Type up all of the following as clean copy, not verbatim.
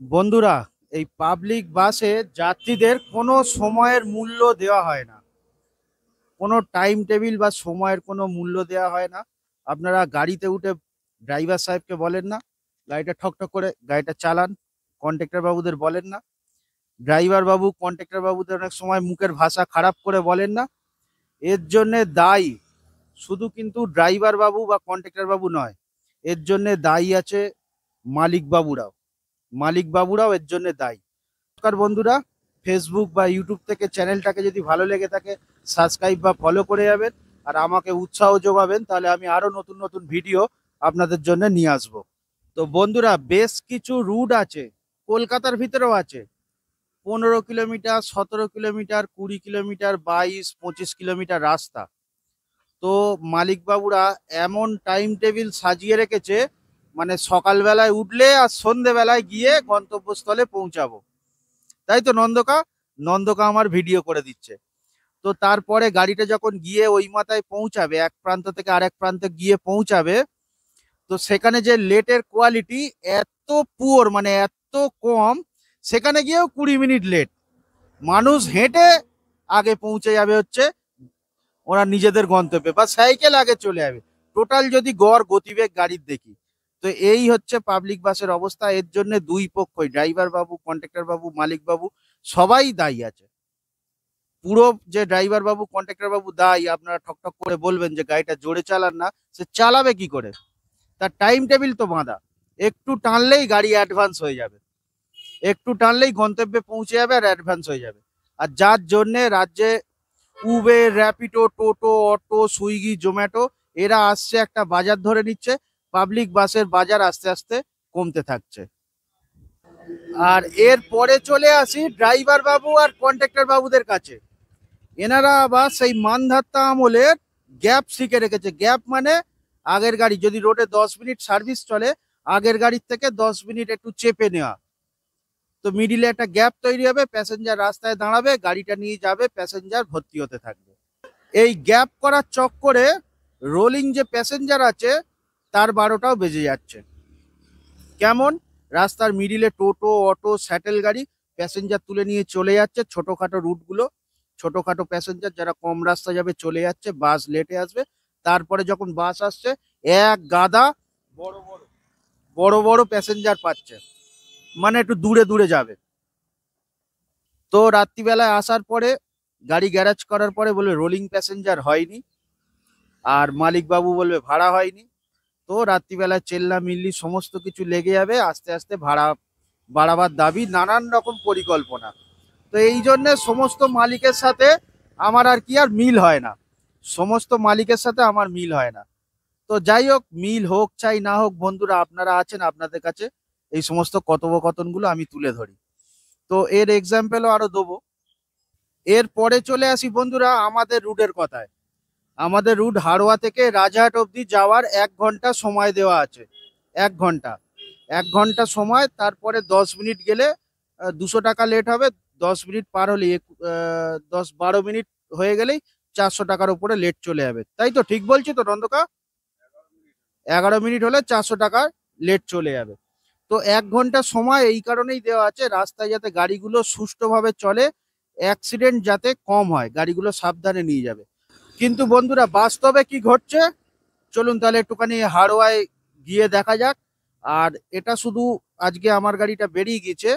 বন্ধুরা, এই পাবলিক বাসে যাত্রীদের কোনো সময়ের মূল্য দেওয়া হয় না। কোনো টাইম টেবিল বা সময়ের কোনো মূল্য দেওয়া হয় না। আপনারা গাড়িতে উঠে ড্রাইভার সাহেবকে বলেন না গাড়িটা ঠকঠক করে গাড়িটা চালান, কন্ট্রাক্টর বাবুদের বলেন না, ড্রাইভার বাবু কন্ট্রাক্টর বাবুদের অনেক সময় মুখের ভাষা খারাপ করে বলেন না। এর জন্যে দায়ী শুধু কিন্তু ড্রাইভার বাবু বা কন্ট্রাক্টর বাবু নয়, এর জন্যে দায়ী আছে মালিক বাবুরাও। মালিক বাবুরাও এর জন্য দায়ী। নমস্কার বন্ধুরা, ফেসবুক বা ইউটিউব থেকে চ্যানেলটাকে যদি ভালো লেগে থাকে সাবস্ক্রাইব বা ফলো করে যাবেন, আর আমাকে উৎসাহ যোগাবেন, তাহলে আমি আরো নতুন নতুন ভিডিও আপনাদের জন্য নিয়ে আসব। তো বন্ধুরা, বেশ কিছু রুট আছে, কলকাতার ভিতরেও আছে, 15 কিলোমিটার, 17 কিলোমিটার, 20 কিলোমিটার, 22-25 কিলোমিটার রাস্তা। তো মালিক বাবুরা এমন টাইম টেবিল সাজিয়ে রেখেছে, মানে সকালবেলায় উঠলে আর সন্ধেবেলায় গিয়ে গন্তব্যস্থলে পৌঁছাবো। তাই তো নন্দকা, নন্দকা আমার ভিডিও করে দিচ্ছে। তো তারপরে গাড়িটা যখন গিয়ে ওই মাথায় পৌঁছাবে, এক প্রান্ত থেকে আরেক প্রান্তে গিয়ে পৌঁছাবে, তো সেখানে যে লেটের কোয়ালিটি এত পুয়ার, মানে এত কম, সেখানে গিয়েও 20 মিনিট লেট। মানুষ হেঁটে আগে পৌঁছে যাবে হচ্ছে ওরা নিজেদের গন্তব্যে, বা সাইকেল আগে চলে যাবে। টোটাল যদি গড় গতিবেগ গাড়ির দেখি, তো এই হচ্ছে পাবলিক বাসের অবস্থা। এর জন্য দুই পক্ষই, ড্রাইভার বাবু, কন্ট্রাক্টর বাবু, মালিক বাবু, সবাই দায়ী আছে। পুরো যে ড্রাইভার বাবু কন্ট্রাক্টর বাবু দায়ী, আপনারা ঠকঠক করে বলবেন যে গাড়িটা জোরে চালান না, সে চালাবে কি করে? তার টাইম টেবিল তো বাঁধা। একটু টানলেই গাড়ি অ্যাডভান্স হয়ে যাবে, একটু টানলেই গন্তব্যে পৌঁছে যাবে আর অ্যাডভান্স হয়ে যাবে। আর যার জন্যে রাজ্যে উবের, র্যাপিডো, টোটো, অটো, সুইগি, জোম্যাটো এরা আসছে, একটা বাজার ধরে নিচ্ছে। পাবলিক বাসের বাজার আস্তে আস্তে কমতে থাকছে। আর এর পরে চলে আসি ড্রাইভার বাবু আর কন্ট্রাক্টর বাবুদের কাছে। এনারা আবার সেই মানধাত্তা আমলের গ্যাপ শিখে রেখেছে। গ্যাপ মানে আগের গাড়ি যদি রোডে 10 মিনিট সার্ভিস চলে, আগের গাড়ির থেকে 10 মিনিট একটু চেপে নেওয়া। তো মিডিলে একটা গ্যাপ তৈরি হবে, প্যাসেঞ্জার রাস্তায় দাঁড়াবে, গাড়িটা নিয়ে যাবে, প্যাসেঞ্জার ভর্তি হতে থাকবে। এই গ্যাপ করার চক্করে রোলিং যে প্যাসেঞ্জার আছে তার 12টাও বেজে যাচ্ছে। কেমন? রাস্তার মিডিলে টোটো, অটো, স্যাটেল গাড়ি প্যাসেঞ্জার তুলে নিয়ে চলে যাচ্ছে ছোটখাটো রুটগুলো। ছোটখাটো প্যাসেঞ্জার যারা কম রাস্তা যাবে চলে যাচ্ছে, বাস লেটে আসবে। তারপরে যখন বাস আসছে, এক গাদা বড় বড় বড় বড় প্যাসেঞ্জার পাচ্ছে, মানে একটু দূরে দূরে যাবে। তো রাত্রিবেলায় আসার পরে গাড়ি গ্যারেজ করার পরে বলবে রোলিং প্যাসেঞ্জার হয়নি, আর মালিক বাবু বলবে ভাড়া হয়নি। তো রাত্রিবেলায় চেল্লামিল্লি সমস্ত কিছু লেগে যাবে, আস্তে আস্তে ভাড়া বাড়াবার দাবি, নানান রকম পরিকল্পনা। তো এই জন্য সমস্ত মালিকের সাথে আমার আর কি আর মিল হয় না, সমস্ত মালিকের সাথে আমার মিল হয় না। তো যাই হোক, মিল হোক চাই না হোক, বন্ধুরা আপনারা আছেন, আপনাদের কাছে এই সমস্ত কথোপকথনগুলো আমি তুলে ধরি। তো এর এক্সাম্পলও আরো দেবো। এর পরে চলে আসি বন্ধুরা আমাদের রুটের কথায়। আমাদের রুট হাড়োয়া থেকে রাজহাট অবধি যাওয়ার 1 ঘন্টা সময় দেওয়া আছে। 1 ঘন্টা, 1 ঘন্টা সময়। তারপরে 10 মিনিট গেলে 200 টাকা লেট হবে। 10 মিনিট পার হলে 10-12 মিনিট হয়ে গেলেই 400 টাকার উপরে লেট চলে যাবে। তাই তো ঠিক বলছি তো নন্দকা? 11 মিনিট হলে 400 টাকার লেট চলে যাবে। তো 1 ঘন্টা সময় এই কারণেই দেওয়া আছে, রাস্তায় যাতে গাড়িগুলো সুষ্ঠুভাবে চলে, অ্যাক্সিডেন্ট যাতে কম হয়, গাড়িগুলো সাবধানে নিয়ে যাবে। কিন্তু বন্ধুরা, বাস্তবে কি ঘটছে চলুন তাহলে একটুখানি হাড়োয়ায় গিয়ে দেখা যাক। আর এটা শুধু আজকে আমার গাড়িটা বেরিয়ে গেছে,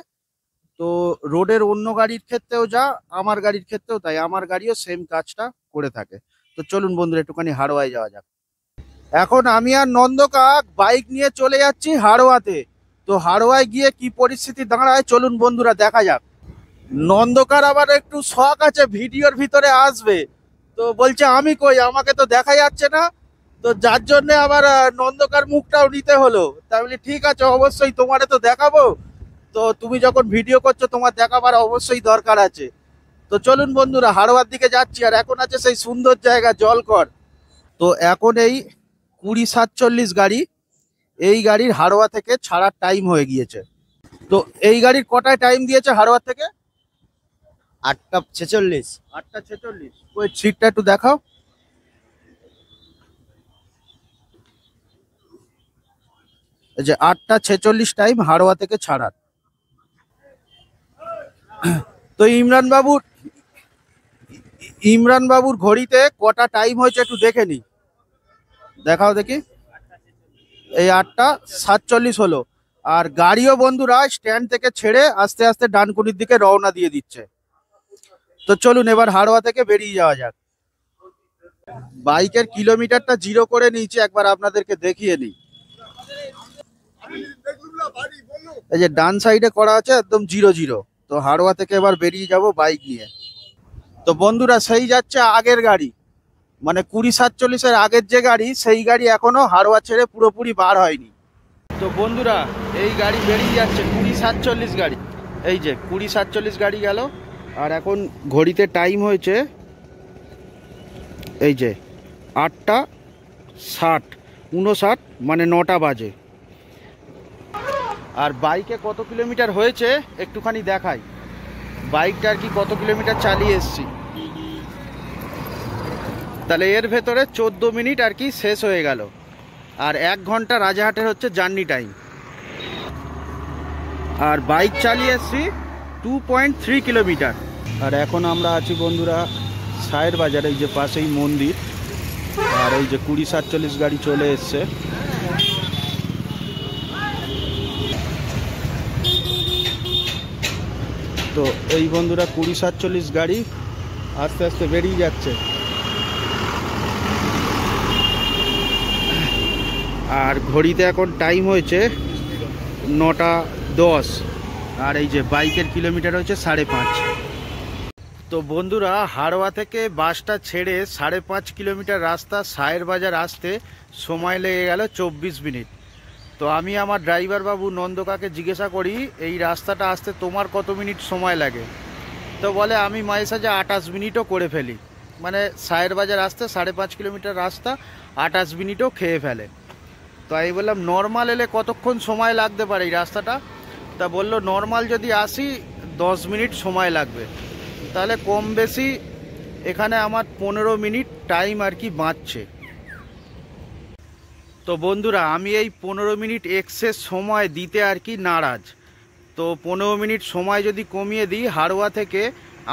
তো রোডের অন্য গাড়ির ক্ষেত্রেও যা, আমার গাড়ির ক্ষেত্রেও তাই, আমার গাড়িও সেম কাজটা করে থাকে। তো চলুন বন্ধুরা একটুখানি হাড়োয়ায় যাওয়া যাক। এখন আমি আর নন্দকাক বাইক নিয়ে চলে যাচ্ছি হাড়োয়াতে। তো হাড়োয়ায় গিয়ে কি পরিস্থিতি দাঁড়ায় চলুন বন্ধুরা দেখা যাক। নন্দকার আবার একটু শখ আছে ভিডিওর ভিতরে আসবে, তো বলছে আমি কই, আমাকে তো দেখা যাচ্ছে না। তো যার জন্য আবার নন্দকার মুখটাও নিতে হলো। তাই বলি ঠিক আছে, অবশ্যই তোমারে তো দেখাবো। তো তুমি যখন ভিডিও করছো তোমার দেখাবার অবশ্যই দরকার আছে। তো চলুন বন্ধুরা হাড়োয়ার দিকে যাচ্ছি। আর এখন আছে সেই সুন্দর জায়গা জলকর। তো এখন এই 20:47 গাড়ি, এই গাড়ির হাড়োয়া থেকে ছাড়ার টাইম হয়ে গিয়েছে। তো এই গাড়ির কটায় টাইম দিয়েছে হাড়োয়া থেকে? 8টা 46। 8টা 46। ওই সিটটা একটু দেখাও। এই যে 8টা 46 টাইম হাড়োয়া থেকে ছাড়ার। তো ইমরান বাবুর ঘড়িতে কটা টাইম হয়েছে একটু দেখে নি, দেখাও দেখি। এই 8:47 হলো। আর গাড়িও বন্ধুরা স্ট্যান্ড থেকে ছেড়ে আস্তে আস্তে ডানকুনির দিকে রওনা দিয়ে দিচ্ছে। তো চলুন এবার হাড়োয়া থেকে বেরিয়ে যাওয়া যাক। বাইকের কিলোমিটারটা জিরো করে নিয়েছি, একবার আপনাদেরকে দেখিয়ে নিই। এই যে ডান সাইডে করা আছে একদম 0 তো হাড়োয়া থেকে এবার বেরিয়ে যাব বাইক নিয়ে। তো বন্ধুরা সেই যাচ্ছে আগের গাড়ি, মানে 2047-এর আগের যে গাড়ি, সেই গাড়ি এখনো হাড়োয়া ছেড়ে পুরোপুরি বার হয়নি। তো বন্ধুরা এই গাড়ি বেরিয়ে যাচ্ছে 2047 গাড়ি। এই যে 2047 গাড়ি গেল। আর এখন ঘড়িতে টাইম হয়েছে এই যে 8:59, মানে 9টা বাজে। আর বাইকে কত কিলোমিটার হয়েছে একটুখানি দেখাই, বাইকটা আর কি কত কিলোমিটার চালিয়ে এসছি। তাহলে এর ভেতরে 14 মিনিট আর কি শেষ হয়ে গেল। আর 1 ঘন্টা রাজাহাটের হচ্ছে জার্নি টাইম। আর বাইক চালিয়ে এসছি 2.3 কিলোমিটার। আর এখন আমরা আছি বন্ধুরা সায়ের বাজারে, এই যে পাশেই মন্দির। আর এই যে 2047 গাড়ি চলে এসছে। তো এই বন্ধুরা 2047 গাড়ি আস্তে আস্তে বেরিয়ে যাচ্ছে। আর ঘড়িতে এখন টাইম হয়েছে 9:10। আর এই যে বাইকের কিলোমিটার হচ্ছে 5.5। তো বন্ধুরা হাড়োয়া থেকে বাসটা ছেড়ে 5.5 কিলোমিটার রাস্তা সায়ের বাজার আসতে সময় লেগে গেল 24 মিনিট। তো আমি আমার ড্রাইভার বাবু নন্দকাকে জিজ্ঞাসা করি এই রাস্তাটা আসতে তোমার কত মিনিট সময় লাগে। তো বলে আমি মাঝে সাঝে 28 মিনিটও করে ফেলি, মানে সায়ের বাজার আসতে 5.5 কিলোমিটার রাস্তা 28 মিনিটও খেয়ে ফেলে। তো আমি বললাম নর্মাল এলে কতক্ষণ সময় লাগতে পারে এই রাস্তাটা। তা বললো নর্মাল যদি আসি 10 মিনিট সময় লাগবে। তাহলে কম বেশি এখানে আমার 15 মিনিট টাইম আর কি বাঁচছে। তো বন্ধুরা আমি এই 15 মিনিট এক্সেস সময় দিতে আর কি নারাজ। তো 15 মিনিট সময় যদি কমিয়ে দিই হাড়োয়া থেকে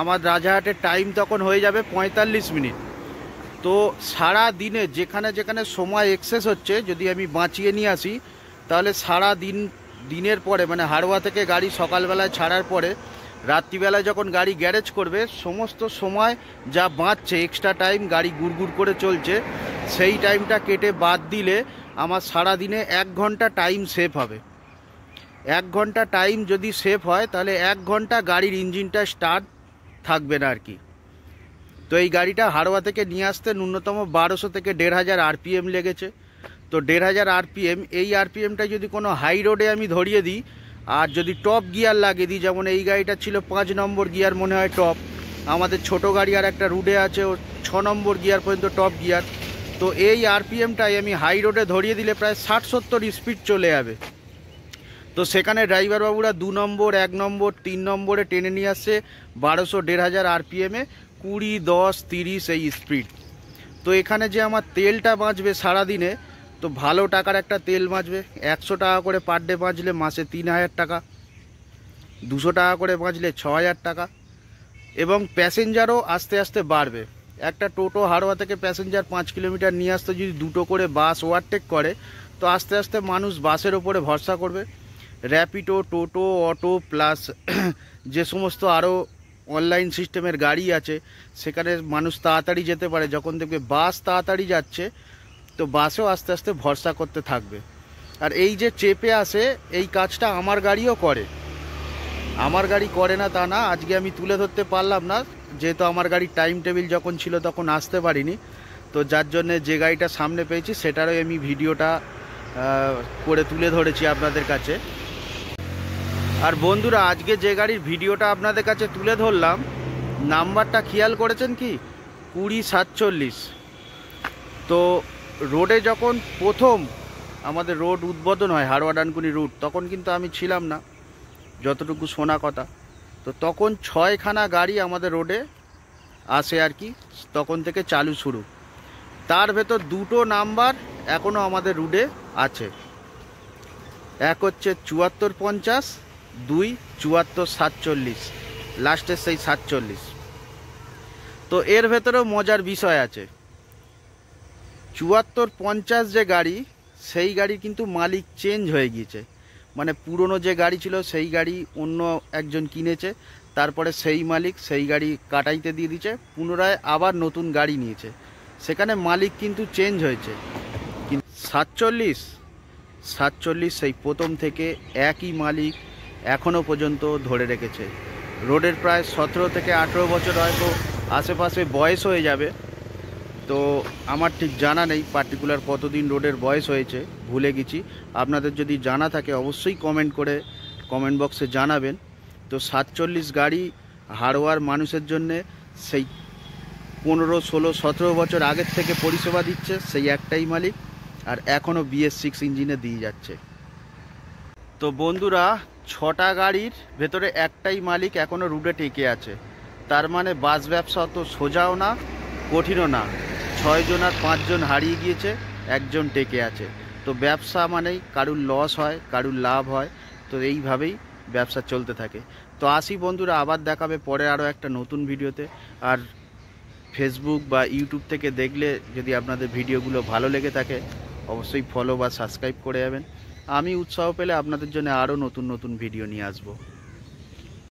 আমার রাজাহাটের টাইম তখন হয়ে যাবে 45 মিনিট। তো সারা দিনে যেখানে যেখানে সময় এক্সেস হচ্ছে যদি আমি বাঁচিয়ে নিয়ে আসি, তাহলে সারা দিনের পরে, মানে হাড়োয়া থেকে গাড়ি সকালবেলায় ছাড়ার পরে রাত্রিবেলায় যখন গাড়ি গ্যারেজ করবে, সমস্ত সময় যা বাঁচছে এক্সট্রা টাইম গাড়ি গুড়গুড় করে চলছে, সেই টাইমটা কেটে বাদ দিলে আমার সারা দিনে 1 ঘন্টা টাইম সেভ হবে। 1 ঘন্টা টাইম যদি সেভ হয় তাহলে 1 ঘন্টা গাড়ির ইঞ্জিনটা স্টার্ট থাকবে না আর কি। তো এই গাড়িটা হাড়োয়া থেকে নিয়ে আসতে ন্যূনতম 1200 থেকে 1500 আরপিএম লেগেছে। তো 1500 আরপিএম, এই আরপিএমটা যদি কোনো হাই রোডে আমি ধরিয়ে দিই আর যদি টপ গিয়ার লাগিয়ে দিই, যেমন এই গাড়িটা ছিল 5 নম্বর গিয়ার মনে হয় টপ, আমাদের ছোট গাড়ি আর একটা রুডে আছে ও 6 নম্বর গিয়ার পর্যন্ত টপ গিয়ার। তো এই আরপিএমটাই আমি হাই রোডে ধরিয়ে দিলে প্রায় 60-70 স্পিড চলে যাবে। তো সেখানে ড্রাইভার বাবুরা 2 নম্বর 1 নম্বর 3 নম্বরে টেনে নিয়ে আসছে 1200-1500 আরপিএমে 20, 10, 30 এই স্পিড। তো এখানে যে আমার তেলটা বাঁচবে সারাদিনে, তো ভালো টাকার একটা তেল বাঁচবে। 100 টাকা করে পার ডে বাঁচলে মাসে 3000 টাকা, 200 টাকা করে বাঁচলে 6000 টাকা। এবং প্যাসেঞ্জারও আস্তে আস্তে বাড়বে। একটা টোটো হাড়োয়া থেকে প্যাসেঞ্জার 5 কিলোমিটার নিয়ে আসতে যদি 2টো করে বাস ওভারটেক করে, তো আস্তে আস্তে মানুষ বাসের ওপরে ভরসা করবে। র্যাপিডো, টোটো, অটো প্লাস যে সমস্ত আরও অনলাইন সিস্টেমের গাড়ি আছে, সেখানে মানুষ তাড়াতাড়ি যেতে পারে। যখন দেখবে বাস তাড়াতাড়ি যাচ্ছে, তো বাসেও আস্তে আস্তে ভরসা করতে থাকবে। আর এই যে চেপে আসে, এই কাজটা আমার গাড়িও করে। আমার গাড়ি করে না তা না, আজকে আমি তুলে ধরতে পারলাম না, যেহেতু আমার গাড়ির টাইম টেবিল যখন ছিল তখন আসতে পারিনি। তো যার জন্যে যে গাড়িটা সামনে পেয়েছি সেটারও আমি ভিডিওটা করে তুলে ধরেছি আপনাদের কাছে। আর বন্ধুরা আজকে যে গাড়ির ভিডিওটা আপনাদের কাছে তুলে ধরলাম, নাম্বারটা খেয়াল করেছেন কি? 2047। তো রোডে যখন প্রথম আমাদের রোড উদ্বোধন হয় হাড়োয়া ডানকুনি রুট, তখন কিন্তু আমি ছিলাম না, যতটুকু শোনা কথা। তো তখন 6খানা গাড়ি আমাদের রোডে আসে আর কি, তখন থেকে চালু শুরু। তার ভেতর 2টো নাম্বার এখনও আমাদের রুটে আছে। এক হচ্ছে 7450, 2 7447। লাস্টের সেই 47। তো এর ভেতরেও মজার বিষয় আছে। 74-50 যে গাড়ি, সেই গাড়ি কিন্তু মালিক চেঞ্জ হয়ে গিয়েছে। মানে পুরনো যে গাড়ি ছিল সেই গাড়ি অন্য একজন কিনেছে, তারপরে সেই মালিক সেই গাড়ি কাটাইতে দিয়ে দিয়েছে, পুনরায় আবার নতুন গাড়ি নিয়েছে। সেখানে মালিক কিন্তু চেঞ্জ হয়েছে। কিন্তু 47 সেই প্রথম থেকে একই মালিক এখনও পর্যন্ত ধরে রেখেছে। রোডের প্রায় 17 থেকে 18 বছর হয়তো আশেপাশে বয়স হয়ে যাবে। তো আমার ঠিক জানা নেই পার্টিকুলার কতদিন রোডের বয়স হয়েছে, ভুলে গেছি। আপনাদের যদি জানা থাকে অবশ্যই কমেন্ট বক্সে জানাবেন। তো 47 গাড়ি হাড়োয়ার মানুষের জন্যে সেই 15, 16, 17 বছর আগের থেকে পরিষেবা দিচ্ছে সেই একটাই মালিক, আর এখনও BS6 ইঞ্জিনে দিয়ে যাচ্ছে। তো বন্ধুরা, 6টা গাড়ির ভেতরে একটাই মালিক এখনও রুটে টিকে আছে। তার মানে বাস ব্যবসা অত সোজাও না, কঠিনও না। 6 জন আর 5 জন হারিয়ে গিয়েছে, একজন টেকে আছে। তো ব্যবসা মানেই কারুর লস হয়, কারুর লাভ হয়। তো এইভাবেই ব্যবসা চলতে থাকে। তো আসি বন্ধুরা, আবার দেখাবে পরে আরও একটা নতুন ভিডিওতে। আর ফেসবুক বা ইউটিউব থেকে দেখলে যদি আপনাদের ভিডিওগুলো ভালো লেগে থাকে অবশ্যই ফলো বা সাবস্ক্রাইব করে যাবেন। আমি উৎসাহ পেলে আপনাদের জন্য আরও নতুন নতুন ভিডিও নিয়ে আসবো।